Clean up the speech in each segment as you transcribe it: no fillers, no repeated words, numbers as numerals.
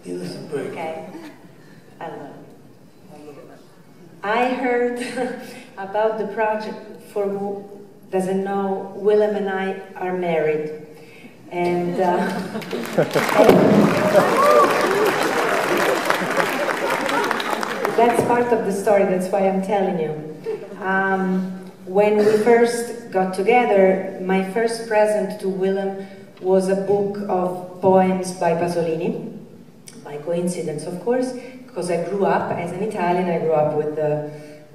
Give us a break. Okay. I love it. I heard about the project, for who doesn't know, Willem and I are married. And, that's part of the story, that's why I'm telling you. When we first got together, my first present to Willem was a book of poems by Pasolini, by coincidence, of course, because I grew up as an Italian. I grew up with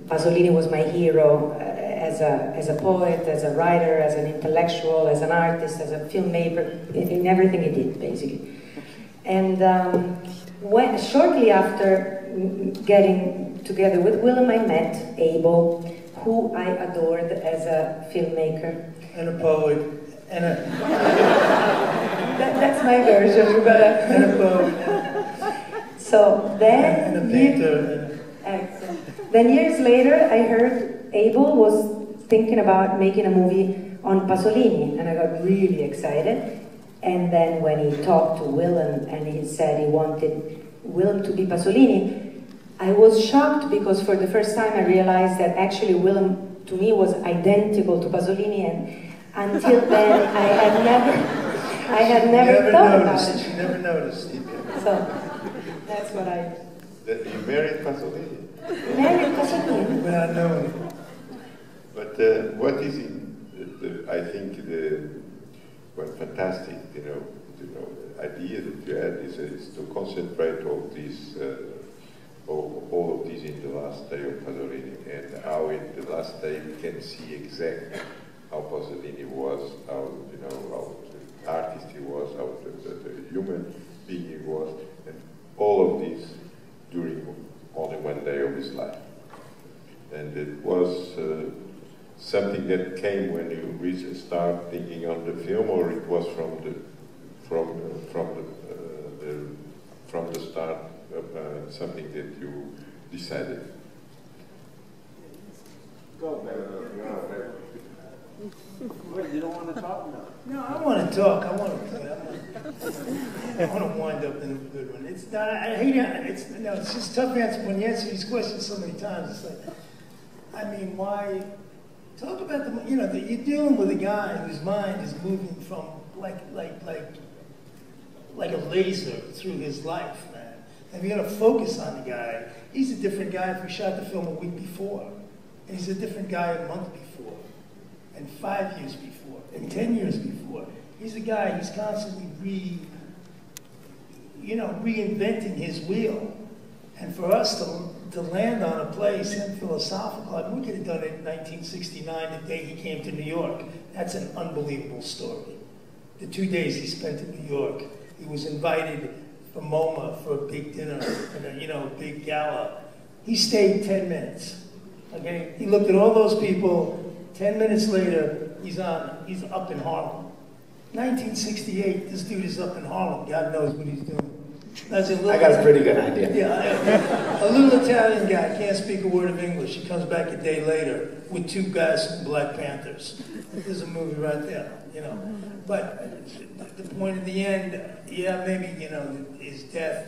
Pasolini was my hero as a poet, as a writer, as an intellectual, as an artist, as a filmmaker, in everything he did, basically. And shortly after getting together with Willem, I met Abel, who I adored as a filmmaker. And a poet. And a... that's my version, but... and a poet. So then... And a painter. Then years later, I heard Abel was thinking about making a movie on Pasolini, and I got really excited. And then when he talked to Willem and he said he wanted Willem to be Pasolini, I was shocked because for the first time I realized that actually Willem to me was identical to Pasolini, and until then I had never thought about it. You never noticed. So that's what I... That you married Pasolini? Married Pasolini. Without knowing. But what is it? I think one fantastic, idea that you had is to concentrate all these, all of these in the last day of Pasolini, and how in the last day we can see exactly how Pasolini was, how how the artist he was, how the human being he was, and all of this during only one day of his life. And it was something that came when you really start thinking on the film, or it was from the start something that you decided. Go, man. Wait, you don't want to talk now? No, I want to talk. I want to wind up in a good one. It's not. I hate it. It's just tough to answer when you answer these questions so many times. It's like, I mean, why? Talk about that you're dealing with a guy whose mind is moving from like a laser through his life, man. And you got to focus on the guy. He's a different guy if we shot the film a week before, and he's a different guy a month before, and 5 years before, and 10 years before. He's a guy who's constantly reinventing his wheel. And for us to land on a place in philosophical, I mean, we could have done it in 1969, the day he came to New York. That's an unbelievable story. The 2 days he spent in New York, he was invited from MoMA for a big dinner, and a big gala. He stayed 10 minutes. Okay, he looked at all those people. 10 minutes later, he's up in Harlem. 1968, this dude is up in Harlem. God knows what he's doing. I got a pretty good idea. Yeah, a little Italian guy, can't speak a word of English. He comes back a day later with 2 guys from Black Panthers. There's a movie right there, But the point at the end, maybe, his death.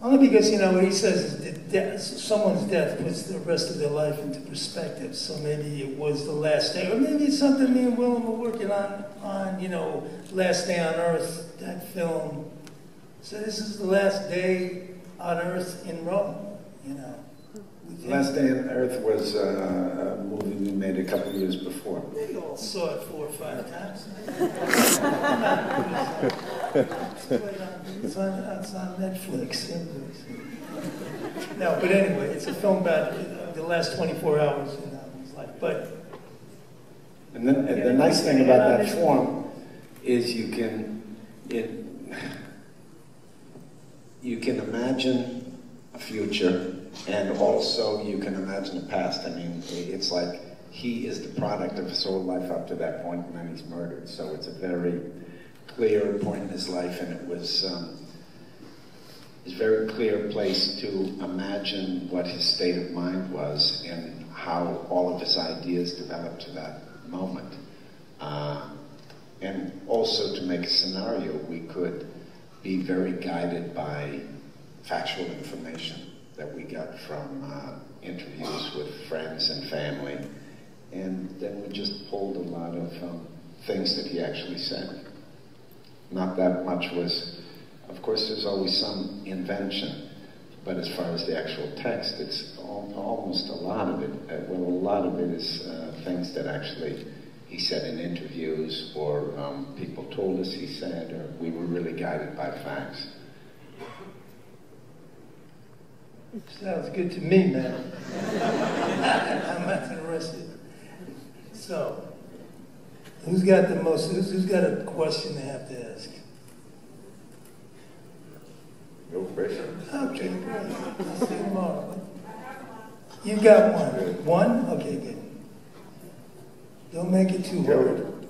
Only because, what he says is that someone's death puts the rest of their life into perspective. So maybe it was the last day, or maybe it's something me and Willem were working on, Last Day on Earth, that film. So this is the last day on Earth in Rome, Last Day on Earth was a movie we made a couple years before. We all saw it 4 or 5 times. It's on Netflix. No, but anyway, it's a film about the last 24 hours in his life. But and then the nice thing about that form is you can imagine a future, and also you can imagine a past. I mean, it's like he is the product of his whole life up to that point, and then he's murdered. So it's a very clear point in his life, and it was a very clear place to imagine what his state of mind was and how all of his ideas developed to that moment. And also to make a scenario, we could be very guided by factual information that we got from interviews with friends and family. And then we just pulled a lot of things that he actually said. Not that much was, of course there's always some invention, but as far as the actual text, it's almost a lot of it. Well, a lot of it is things that actually he said in interviews, or people told us he said, or we were really guided by facts. Sounds good to me, man. I'm not interested. So, who's got the most? Who's got a question they have to ask? No question. Okay, great. I'll see you tomorrow. You got one. One? Okay, good. Don't make it too hard.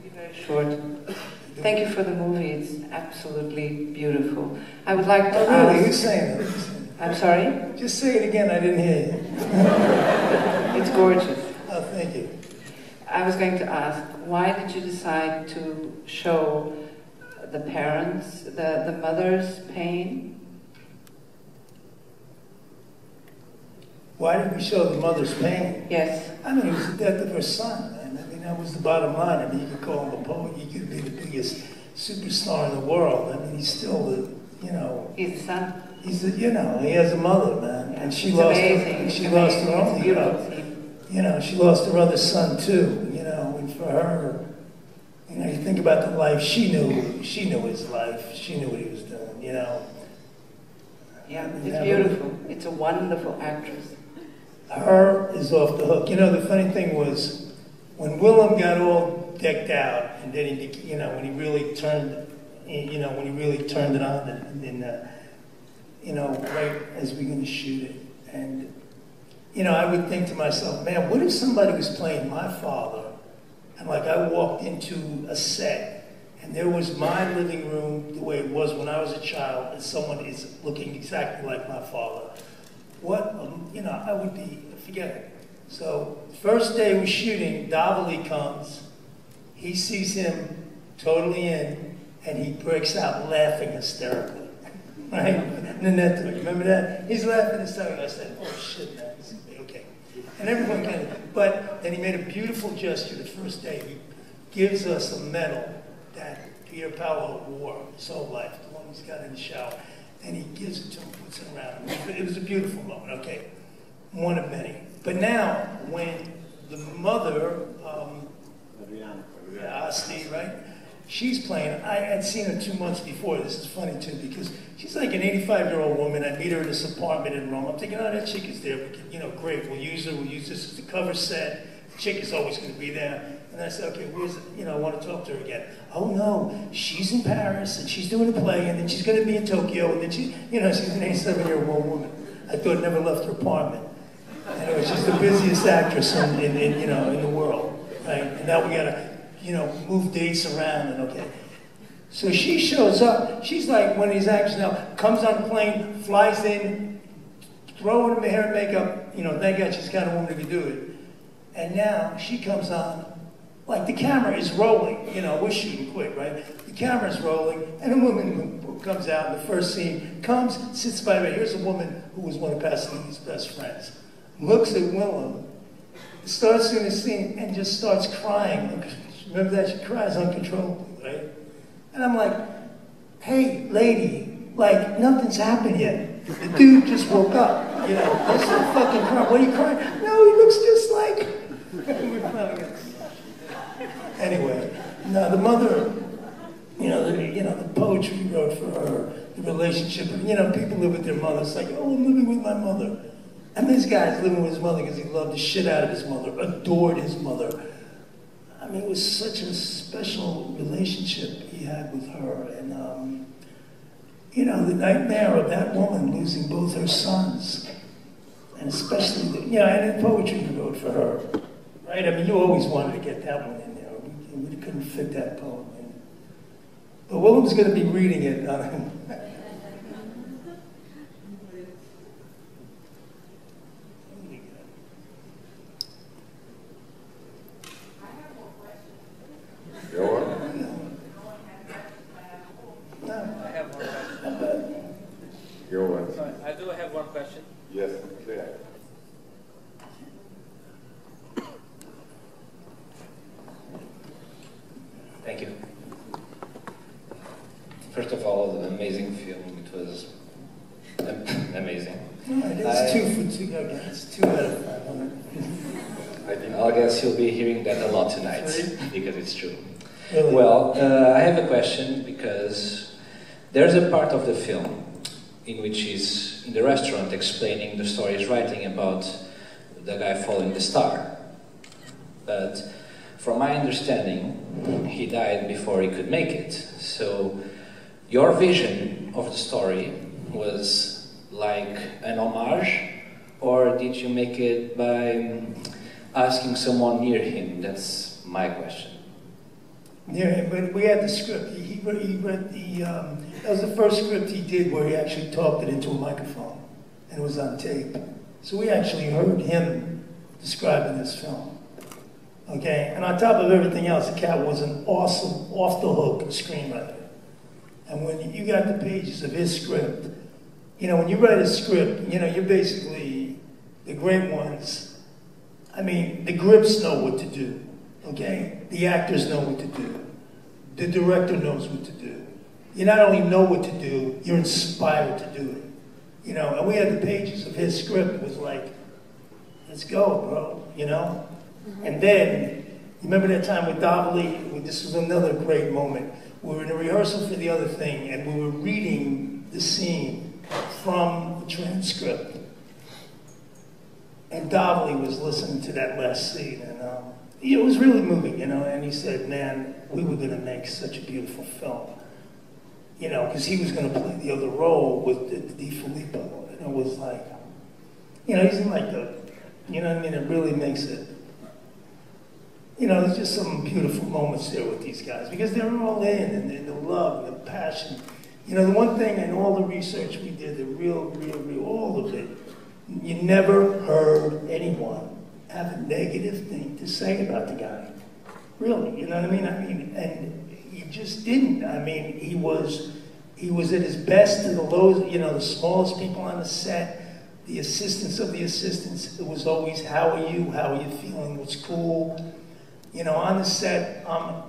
Be very short. Thank you for the movie. It's absolutely beautiful. I would like to Oh, ask... really? Who's saying that? I'm sorry? Just say it again. I didn't hear you. It's gorgeous. Oh, thank you. I was going to ask, why did you decide to show the parents, the mother's pain? Why did we show the mother's pain? Yes. I mean, it was the death of her son, man. I mean, that was the bottom line. I mean, you could call him a poet. You could be the biggest superstar in the world. I mean, he's still the, you know... He's the son. He's the, you know, he has a mother, man. And she It's lost amazing. her, she It's lost amazing. her own, It's you beautiful know. scene. You know, she lost her other son too, you know, and for her, you know, you think about the life she knew his life, she knew what he was doing, you know. Yeah, it's beautiful. It's a wonderful actress. Her is off the hook. You know, the funny thing was, when Willem got all decked out, and then he, you know, when he really turned, you know, when he really turned it on, and you know, right as we're going to shoot it, and you know, I would think to myself, man, what if somebody was playing my father, and like I walked into a set, and there was my living room the way it was when I was a child, and someone is looking exactly like my father. What, you know, I would be, forget it. So, first day we're shooting, Davali comes, he sees him totally in, and he breaks out laughing hysterically. Right? Nanette, remember that? He's laughing hysterically. I said, oh shit, man, this is gonna be okay. And everyone kind of, but then he made a beautiful gesture the first day. He gives us a medal that Peter Powell wore, Soul Life, the one he's got in the shower. And he gives it to him, puts it around him. It was a beautiful moment, okay. One of many. But now, when the mother, Asti, right? She's playing. I had seen her 2 months before. This is funny too, because she's like an 85-year-old woman. I meet her in this apartment in Rome. I'm thinking, oh, that chick is there. We can, you know, great. We'll use her. We'll use this as the cover set. The chick is always going to be there. And I said, okay, where's, you know, I want to talk to her again. Oh no, she's in Paris and she's doing a play, and then she's going to be in Tokyo, and then she, you know, she's an 87-year-old woman. I thought never left her apartment. Anyway, she's the busiest actress in you know, in the world, right? And now we got to, you know, move dates around, and okay. So she shows up. She's like one of these actors now, comes on a plane, flies in, throwing her hair and makeup, you know, thank God she's the kind of woman who can do it. And now she comes on, like the camera is rolling, you know, we're shooting quick, right? The camera's rolling, and a woman who comes out in the first scene, comes, sits by me. Here's a woman who was one of Pasolini's best friends, looks at Willem, starts doing the scene, and just starts crying. Remember that? She cries uncontrollably, right? And I'm like, hey, lady, like, nothing's happened yet. The dude just woke up, you know. That's not fucking crying. What are you crying? No, he looks just like... Anyway, now the mother, you know, the poetry he wrote for her, the relationship, you know, people live with their mother. It's like, oh, I'm living with my mother. And this guy's living with his mother because he loved the shit out of his mother, adored his mother. I mean, it was such a special relationship he had with her. And, you know, the nightmare of that woman losing both her sons. And especially, you know, and the poetry he wrote for her. Right? I mean, you always wanted to get that one in there. We couldn't fit that poem in. But Willem's going to be reading it. Go on. No, question? Yes, clear. Thank you. First of all, an amazing film. It was amazing. It's 2 for 2, I guess. 2 out of 500. I guess you'll be hearing that a lot tonight, because it's true. Really? Well, I have a question, because there's a part of the film in which he's in the restaurant explaining the story he's writing about the guy following the star. But from my understanding, he died before he could make it. So your vision of the story was like an homage, or did you make it by asking someone near him? That's my question. Near him, but we had the script. He read the, that was the first script he did where he actually talked it into a microphone, and it was on tape. So we actually heard him describing this film. Okay, and on top of everything else, the cat was an awesome, off-the-hook screenwriter. And when you got the pages of his script, you know, when you write a script, you know, you're basically, the great ones, I mean, the grips know what to do, okay? The actors know what to do. The director knows what to do. You not only know what to do, you're inspired to do it. You know, and we had the pages of his script. It was like, let's go, bro, you know? And then, you remember that time with Davali? This was another great moment. We were in a rehearsal for the other thing, and we were reading the scene from the transcript. And Davali was listening to that last scene, and it was really moving, you know, and he said, man, we were gonna make such a beautiful film. You know, because he was gonna play the other role with Di Filippo, and it was like, you know, he's in like the, you know what I mean, it really makes it, you know, there's just some beautiful moments there with these guys, because they're all in, and the love, and the passion. You know, the one thing in all the research we did, the real, all of it, you never heard anyone have a negative thing to say about the guy. Really, you know what I mean? And he just didn't. I mean, he was at his best to the lowest, you know, the smallest people on the set, the assistants of the assistants. It was always, how are you? How are you feeling? What's cool? You know, on the set, I'm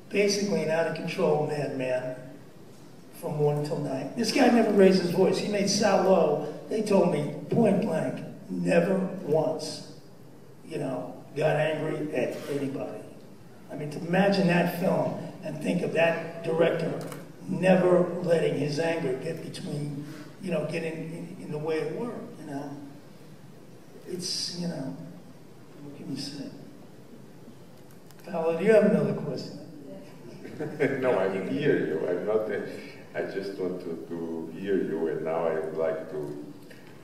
basically an out-of-control madman from morning till night. This guy never raised his voice. He made Sal low. They told me, point blank, never once, you know, got angry at anybody. I mean, to imagine that film and think of that director never letting his anger get between, you know, get in the way of work, you know. It's, you know, what can you say? Paolo, do you have another question? No, I hear you. I'm not. I just want to hear you, and now I would like to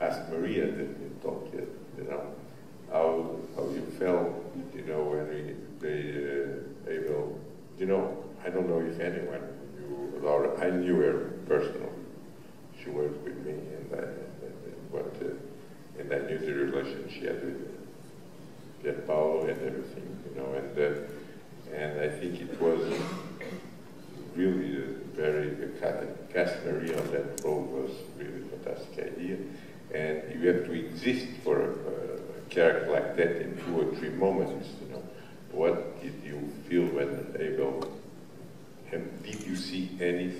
ask Maria that you talked yet. You know, how you felt. You know, when they Abel. You know, I don't know if anyone knew Laura. I knew her personally. She worked with me, and I knew the relation she had with Pierpaolo and everything, you know, and I think it was really cast Maria on that role was really a fantastic idea, and you have to exist for a character like that in 2 or 3 moments, you know. What did you feel when Abel, and did you see any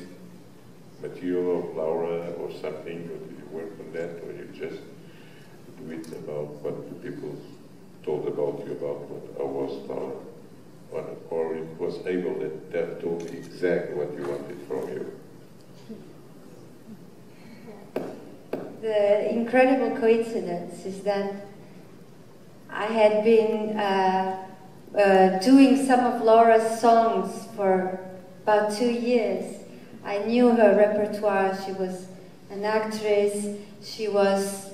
material of Laura or something, or did you work on that, or you just do it about what the people told about you about what I was Laura, or it was Abel that told me exactly what you wanted from you? The incredible coincidence is that I had been doing some of Laura's songs for about 2 years. I knew her repertoire. She was an actress. She was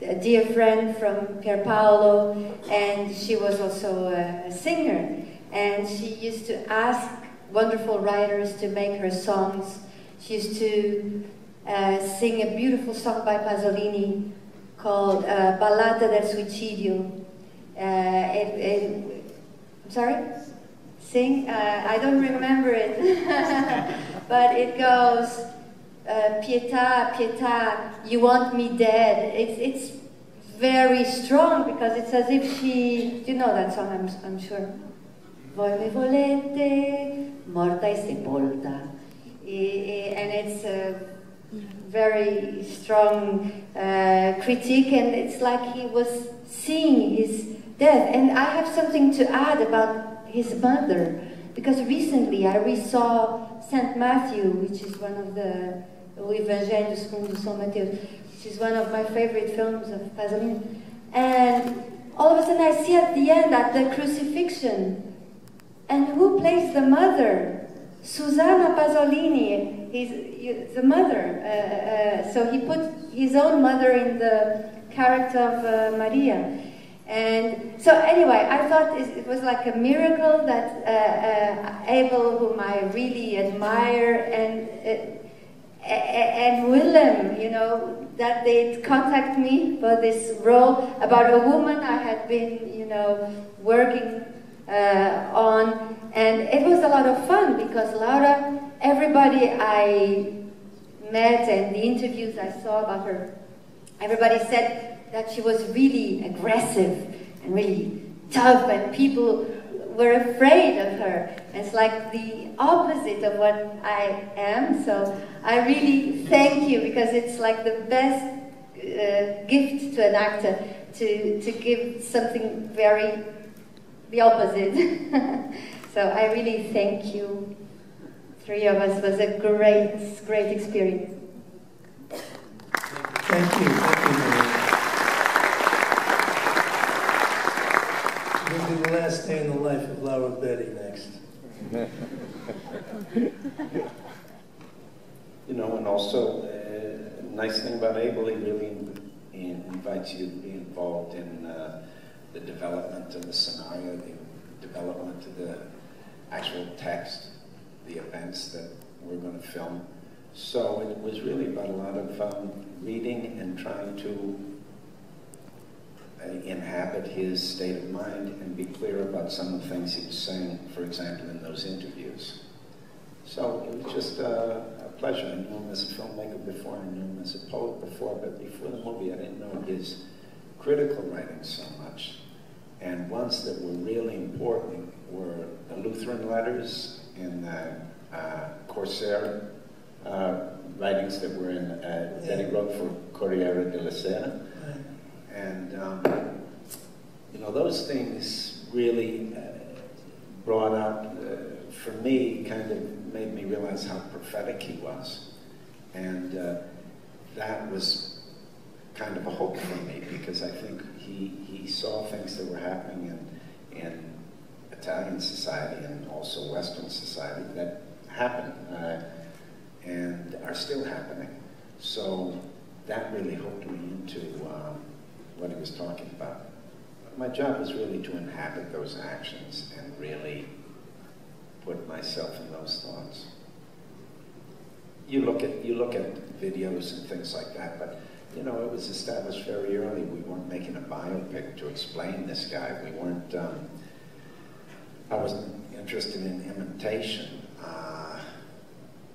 a dear friend from Pierpaolo, and she was also a singer. And she used to ask wonderful writers to make her songs. She used to sing a beautiful song by Pasolini called Ballata del Suicidio. I'm sorry? Sing? I don't remember it. But it goes, Pietà, Pietà, you want me dead. It's very strong because it's as if she, you know that song, I'm sure. Voi me volete, morta e sepolta. And it's a very strong critique, and it's like he was seeing his death. And I have something to add about his mother, because recently I resaw Saint Matthew, which is one of the O Evangelho segundo São Mateus, which is one of my favorite films of Pasolini. And all of a sudden I see at the end, at the crucifixion, and who plays the mother? Susanna Pasolini, the mother. So he put his own mother in the character of Maria. And so anyway, I thought it was like a miracle that Abel, whom I really admire, and Willem, you know, that they'd contact me for this role about a woman I had been, you know, working on. And it was a lot of fun because Laura, everybody I met and the interviews I saw about her, everybody said that she was really aggressive and really tough, and people were afraid of her. And it's like the opposite of what I am. So I really thank you, because it's like the best gift to an actor to give something very the opposite. So I really thank you. Three of us. It was a great experience. Thank you. We'll do the last day in the life of Laura Betty next. You know, and also, nice thing about Abel, he really invites you to be involved in the development of the scenario, the development of the actual text, the events that we're going to film. So it was really about a lot of reading and trying to inhabit his state of mind and be clear about some of the things he was saying, for example, in those interviews. So it was just a pleasure. I knew him as a filmmaker before, I knew him as a poet before, but before the movie I didn't know his critical writing so much. And ones that were really important were the Lutheran letters and the Corsair writings that were in, that he wrote for Corriere della Sera. And, you know, those things really brought out, for me, kind of made me realize how prophetic he was. And that was kind of a hope for me, because I think he saw things that were happening in Italian society and also Western society that happened and are still happening. So that really hooked me into what he was talking about. My job was really to inhabit those actions and really put myself in those thoughts. You look at videos and things like that, but you know, it was established very early. We weren't making a biopic to explain this guy. We weren't. I wasn't interested in imitation.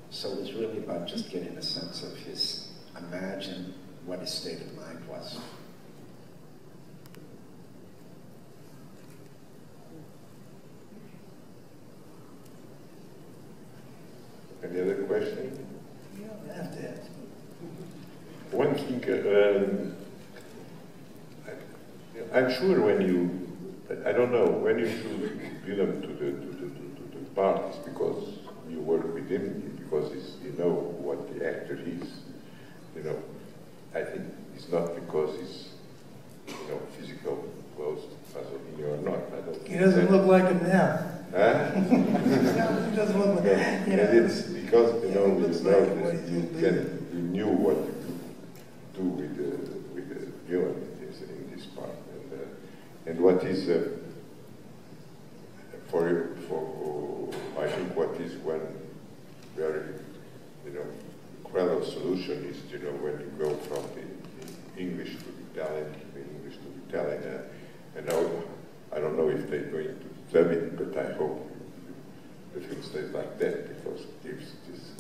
So it was really about just getting a sense of his, imagine what his state of mind was. Any other question? You don't have to ask. One thing, I'm sure when you, I don't know, when you should Willem to the parties, because you work with him, because you know what the actor is, you know, I think it's not because he's, you know, physical close to Pasolini or not. I don't. He doesn't look like him now. Huh? He doesn't look like him. You know. And it's because, you know, he looks like what you knew what you could do with the villain in this part. And what is, for I think what is one very, you know, incredible solution is, you know, when you go from the English to the Italian, the English to the Italian, and now, I don't know if they're going to dub it, but I hope the film stays like that, because it gives this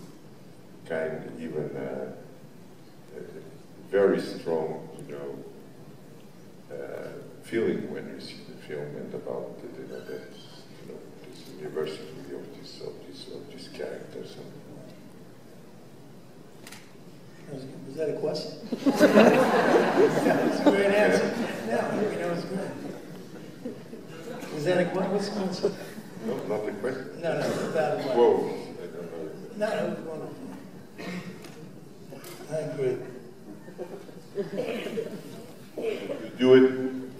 kind, even very strong, feeling when you see the film and about this university of these characters. Was that a question? Yeah, it's a great answer. No, it's good. Was that a question? What's the question? No, not the question. No, about what? Whoa, I don't know. No, it was wonderful. I agree. You do it,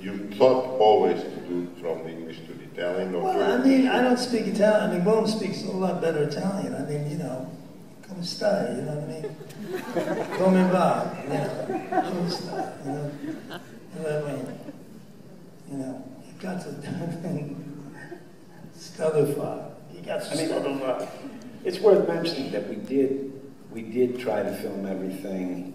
you thought always to do it from the English to the Italian? Or Well, I mean, I don't speak Italian. I mean, Willem speaks a lot better Italian. I mean, come stai, you know what I mean? Come va, come stai, you know what I mean? You got to stutterfy. You got to stutterfy. It's worth mentioning that we did try to film everything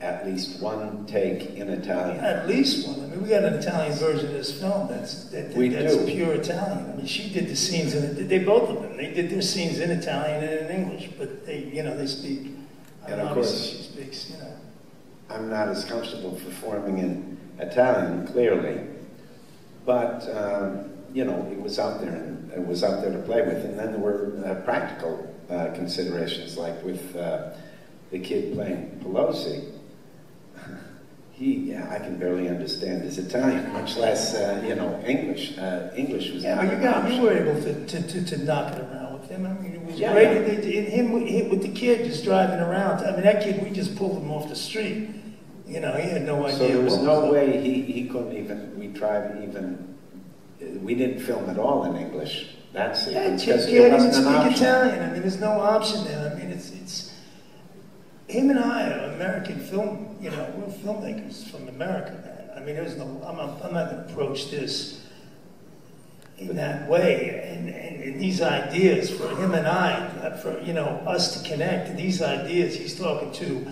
at least one take in Italian. At least one. I mean, we got an Italian version of this film that's pure Italian. I mean, she did the scenes both of them. They did their scenes in Italian and in English, but they speak. And of course, she speaks. I'm not as comfortable performing in Italian, clearly, but it was out there, and it was out there to play with. And then there were practical considerations, like with the kid playing Pelosi. I can barely understand his Italian, much less, English. English was you were able to knock it around with him. I mean, it was great. Him with the kid just driving around. I mean, that kid, we just pulled him off the street. He had no idea. So there was no way he couldn't even. We didn't film at all in English. That's it. That kid didn't speak Italian. I mean, there's no option there. I mean, it's him and I are American film, we're filmmakers from America, man. I mean, I'm not going to approach this in that way. And these ideas for him and I, for, us to connect, these ideas he's talking to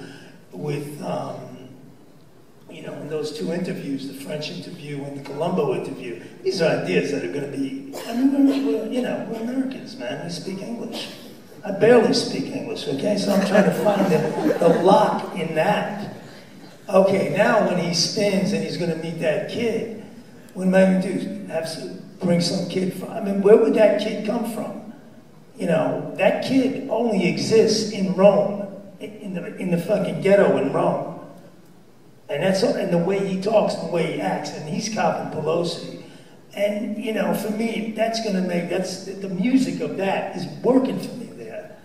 with, in those two interviews, the French interview and the Colombo interview, these are ideas that are going to be, we're Americans, man. We speak English. I barely speak English, okay? So I'm trying to find the lock in that. Okay, now when he spins and he's going to meet that kid, what am I going to do? Have to bring some kid from? I mean, where would that kid come from? That kid only exists in Rome, in the fucking ghetto in Rome. And the way he talks, the way he acts, and he's copping Pelosi. And, for me, the music of that is working for me there.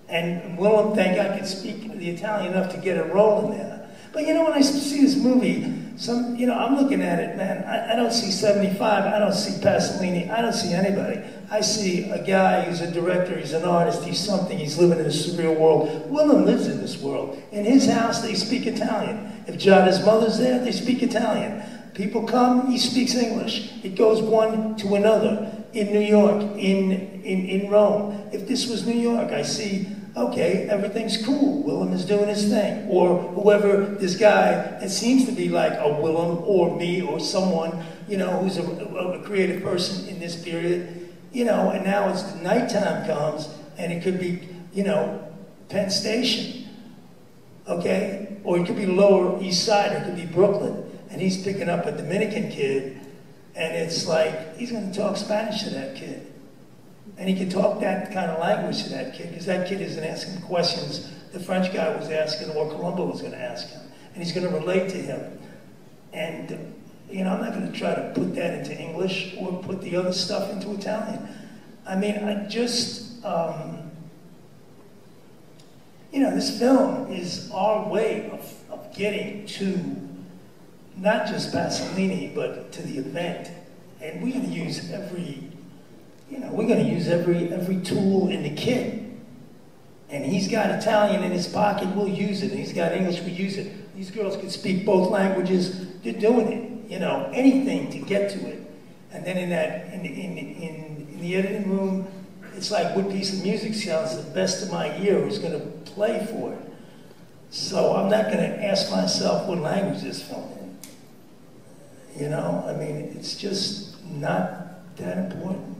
And Willem think I could speak the Italian enough to get a role in there. But when I see this movie, I'm looking at it, man, I don't see 75, I don't see Pasolini, I don't see anybody. I see a guy who's a director, he's an artist, he's something, he's living in a surreal world. Willem lives in this world. In his house, they speak Italian. If Giada's mother's there, they speak Italian. People come, he speaks English. It goes one to another. In New York, in Rome. If this was New York, I see, okay, everything's cool. Willem is doing his thing. Or whoever, this guy, it seems to be like a Willem or me or someone, who's a creative person in this period, and now it's nighttime comes and it could be, Penn Station, okay? Or it could be Lower East Side, or it could be Brooklyn. And he's picking up a Dominican kid, and it's like, he's going to talk Spanish to that kid. And he can talk that kind of language to that kid, because that kid isn't asking questions the French guy was asking or Colombo was going to ask him. And he's going to relate to him. And, I'm not going to try to put that into English or put the other stuff into Italian. I mean, this film is our way of getting to not just Pasolini, but to the event. And we're going to use every tool in the kit. And he's got Italian in his pocket, we'll use it. And he's got English, we use it. These girls can speak both languages, they're doing it. Anything to get to it. And then in the editing room, it's like what piece of music sounds the best of my ear, who's going to play for it. So I'm not going to ask myself what language this film is. I mean, it's just not that important.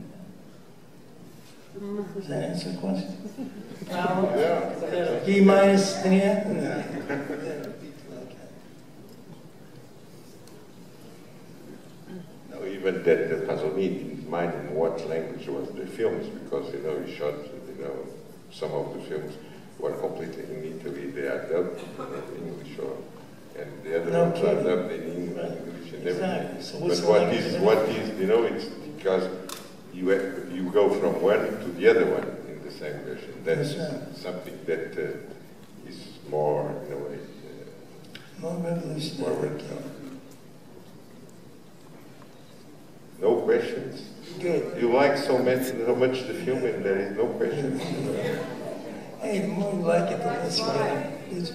Does that answer the question? Yeah. D minus in here? No, even that Pasolini didn't mind in what language was the films, because, you know, he shot, you know, some of the films were completely in Italy. They are dubbed in English, and the other ones are dubbed in English and everything. Exactly. So but what is, you know, it's because you go from one to the other one in the same version. That's something that is more, in a way, more revolutionary. more revolutionary. No questions? Good. You like so much the film and there is no questions? Hey, the more you like it, the less you get it.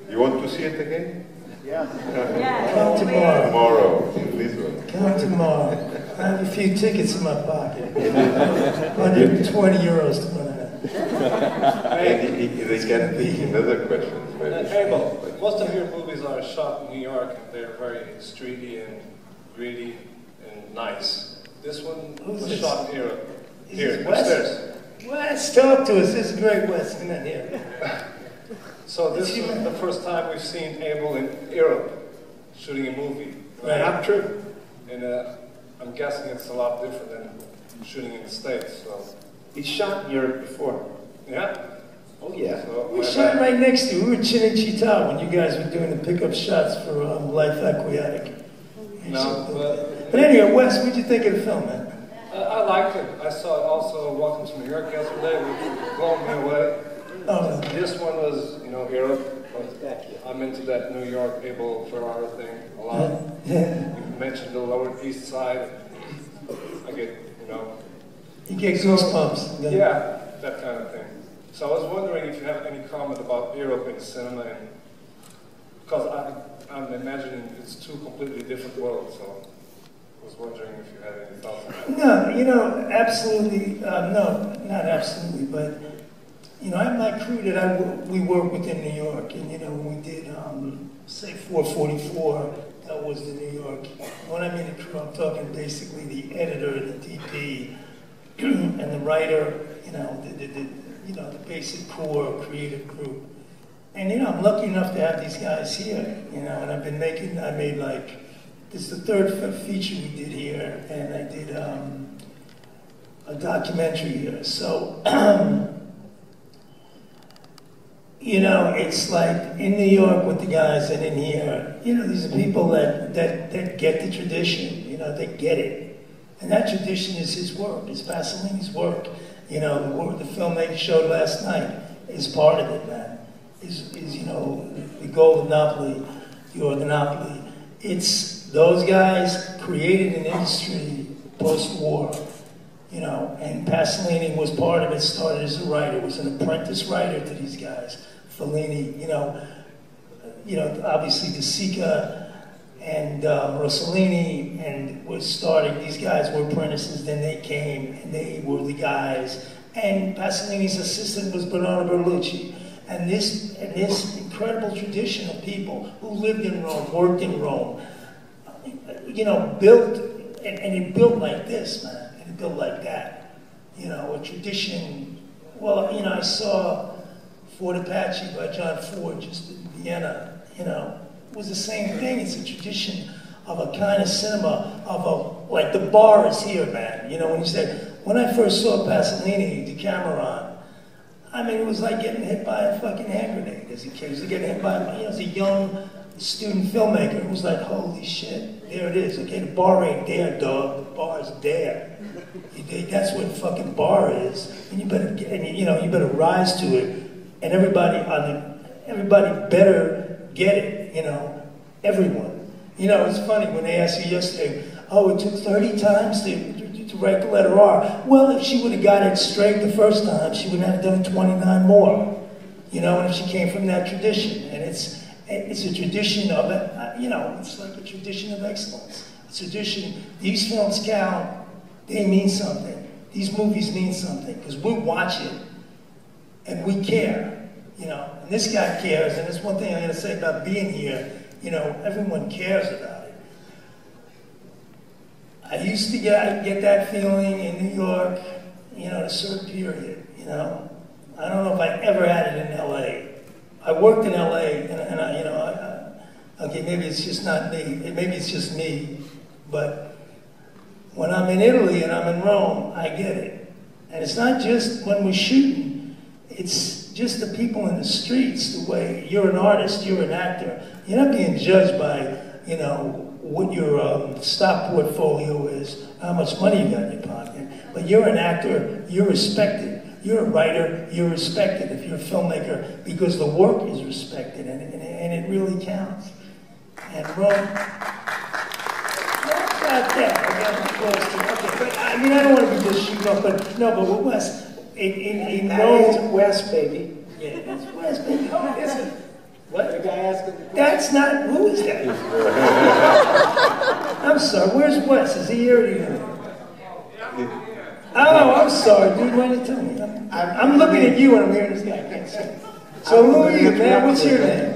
You want to see it again? Come tomorrow. Tomorrow in Lisbon. Come tomorrow. I have a few tickets in my pocket. 120 euros to run it. And they can think another question. Abel, most of your movies are shot in New York and they're very streety and greedy and nice. This one was shot in Europe. Here, upstairs. Wes, talk to us. This is great, Wes. Come in here. So this is the first time we've seen Abel in Europe shooting a movie. Right. Not true. And I'm guessing it's a lot different than shooting in the States. So He shot in Europe before. yeah. Oh yeah. So We shot right next to you. We were chin in Chita when you guys were doing the pickup shots for Life Aquatic. No, But anyway, Wes, what'd you think of the film, man? I liked it. I saw it also Welcome to New York yesterday, which blew me away. Oh, This one was, you know, Europe. I'm into that New York Abel Ferrara thing a lot. You mentioned the Lower East Side. I get, you know. you get goosebumps. Yeah, that kind of thing. So I was wondering if you have any comment about Europe in cinema, and because I'm imagining it's two completely different worlds. So I was wondering if you had any thoughts on that. No, you know, absolutely, no, not absolutely, but, you know, I have my crew that we work with in New York, and, you know, when we did, say, 444, that was the New York. When I mean the crew, I'm talking basically the editor, the DP, and the writer, you know, the basic core creative group. And, you know, I'm lucky enough to have these guys here, you know, and I made like, this is the third feature we did here, and I did a documentary here. So, you know, it's like in New York with the guys and in here, you know, these are people that get the tradition, you know, they get it. And that tradition is his work, it's Pasolini's work. You know, the film they showed last night is part of it, man. Is you know, the Golden Napoli, your Napoli. It's those guys created an industry post-war, you know, and Pasolini was part of it, started as a writer, was an apprentice writer to these guys. Fellini, you know, obviously De Sica and Rossellini, and was starting, these guys were apprentices, then they came, and they were the guys. And Pasolini's assistant was Bernardo Bertolucci. And this incredible tradition of people who lived in Rome, worked in Rome, you know, built, and it built like this, man, and it built like that. You know, a tradition. Well, you know, I saw Fort Apache by John Ford just in Vienna, you know. It was the same thing. It's a tradition of a kind of cinema, like the bar is here, man. You know, when you said, when I first saw Pasolini, Decameron, I mean, it was like getting hit by a fucking hand grenade as a kid. It was like getting hit by, you know, as a young student filmmaker. It was like, holy shit, there it is. Okay, the bar ain't there, dog. The bar's there. That's what the fucking bar is. And you better, you know, you better rise to it. And everybody better get it, you know, everyone. You know, it's funny when they asked you yesterday, oh, it took 30 times to write the letter R. Well, if she would have got it straight the first time, she would have done 29 more. You know, and if she came from that tradition. And it's a tradition of it, you know, it's like a tradition of excellence. It's a tradition, these films count, they mean something. These movies mean something, because we watch it, and we care, you know. And this guy cares, and that's one thing I'm going to say about being here. You know, everyone cares about it. I used to get that feeling in New York, you know, at a certain period, you know. I don't know if I ever had it in LA. I worked in LA, and I, you know, okay, maybe it's just not me, maybe it's just me, but when I'm in Italy and I'm in Rome, I get it. And it's not just when we're shooting, it's just the people in the streets, the way you're an artist, you're an actor. You're not being judged by, you know, what your stock portfolio is, how much money you got in your pocket. But you're an actor, you're respected. You're a writer, you're respected if you're a filmmaker, because the work is respected, and it really counts. And Rome, not that, okay, but I mean, I don't want to be just shooting up, but no, but Wes, in Rome, West, baby. Yeah, it's West, baby. Oh, listen. What? The guy asking the question. That's not, who is that? I'm sorry, where's Wes? Is he here or here? Oh, I'm sorry, dude, why didn't you tell me? I'm looking at you and I'm hearing this guy. I can't see. So who are you, man? What's your name?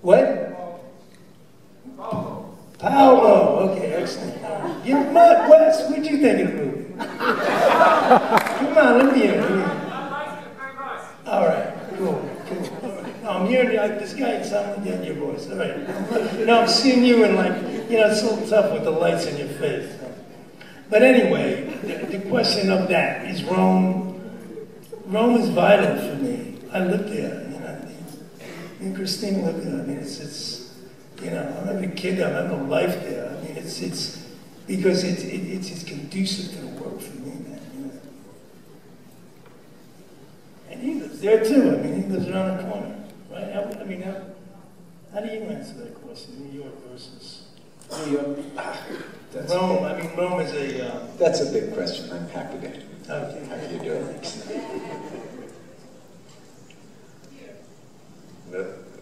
What? Paolo. Okay, excellent. Give him up, Wes. What'd you think of the movie? Come on, let me hear it. All right, cool. No, I'm hearing like this guy. It sounds like your voice. All right. No, I'm seeing you and like, you know, it's a little tough with the lights in your face. But anyway, the question of that is Rome. Rome is vital for me. I lived there, you know. Me and Christina lived there. I mean, it's you know, I remember a kid. I remember life there. I mean, it's because it's conducive to the work for me, man. You know? And he lives there too. I mean, he lives around the corner, right? I mean, how do you answer that question? New York versus New York. Rome. I mean, Rome is a. That's a big question. I'm happy to. Okay. How do you do it?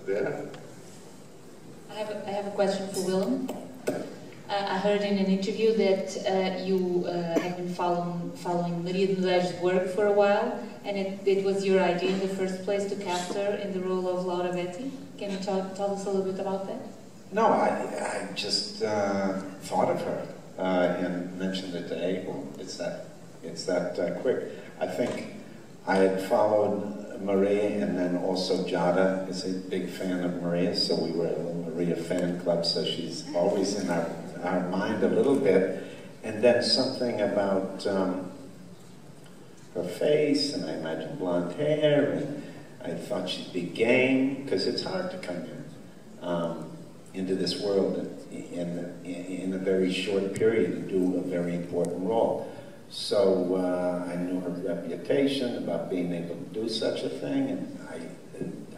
There. I have a question for Willem. I heard in an interview that you have been following Maria de Medeiros' work for a while, and it was your idea in the first place to cast her in the role of Laura Betti. Can you tell us a little bit about that? No, I just thought of her and mentioned it to Abel. It's that quick. I think I had followed Maria, and then also Jada is a big fan of Maria, so we were a little Maria fan club, so she's always in our mind a little bit. And then something about her face, and I imagined blonde hair, and I thought she'd be game, because it's hard to come in into this world in a very short period and do a very important role. So I knew her reputation about being able to do such a thing, and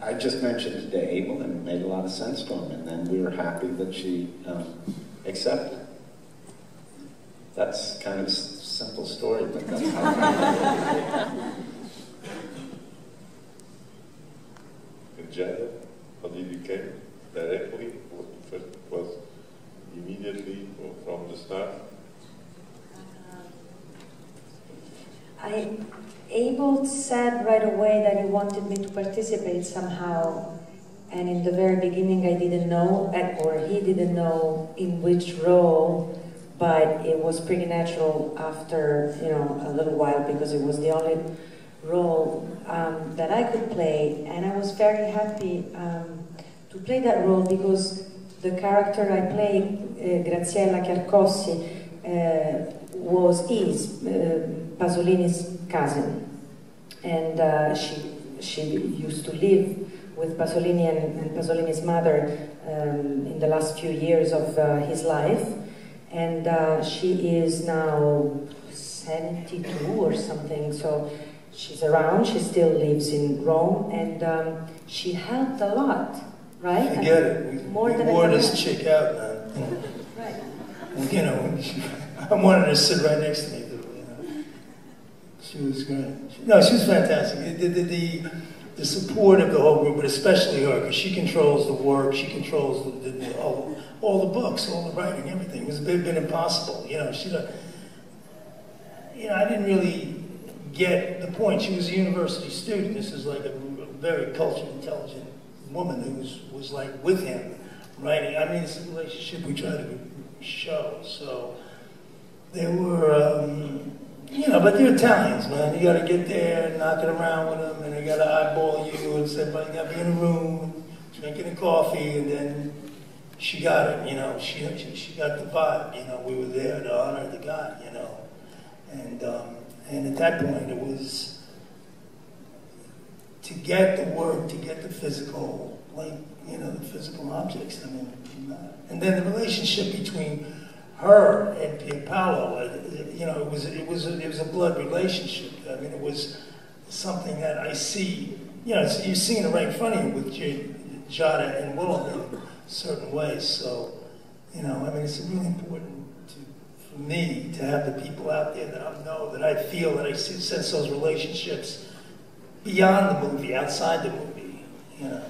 I just mentioned it to Abel, and it made a lot of sense to him, and then we were happy that she accepted. That's kind of a simple story, but that's how In Jada, how did you came? Directly? First was immediately or from the start? Abel said right away that he wanted me to participate somehow, and in the very beginning I didn't know, or he didn't know in which role, but it was pretty natural after, you know, a little while, because it was the only role that I could play, and I was very happy to play that role, because the character I played, Graziella Chiarcossi, is Pasolini's cousin, and she used to live with Pasolini and Pasolini's mother in the last few years of his life, and she is now 72 or something, so she's around, she still lives in Rome, and she helped a lot, right? Forget it. We wore this chick out, man. Right. And, you know, I wanted her to sit right next to me. She was great. No, she was fantastic. The support of the whole group, but especially her, because she controls the work, she controls all the books, all the writing, everything. It's been impossible. You know, I didn't really get the point. She was a university student. This is like a very culturally intelligent woman who was like with him writing. I mean, it's a relationship we try to show. So they were, you know, but they're Italians, man. You got to get there, knocking around with them, and they got to eyeball you, and say, "Everybody got to be in a room, drinking a coffee," and then she got it, you know. She got the vibe, you know. We were there to honor the guy, you know, and at that point it was to get the work, to get the physical, like, you know, the physical objects. I mean, and then the relationship between her and Pierpaolo, you know, it was a blood relationship. I mean, it was something that I see, you know, you're seeing it right in front of you with Giada and Willem in certain ways. So, you know, I mean, it's really important for me to have the people out there that I know, that I feel, that I sense those relationships beyond the movie, outside the movie, you know.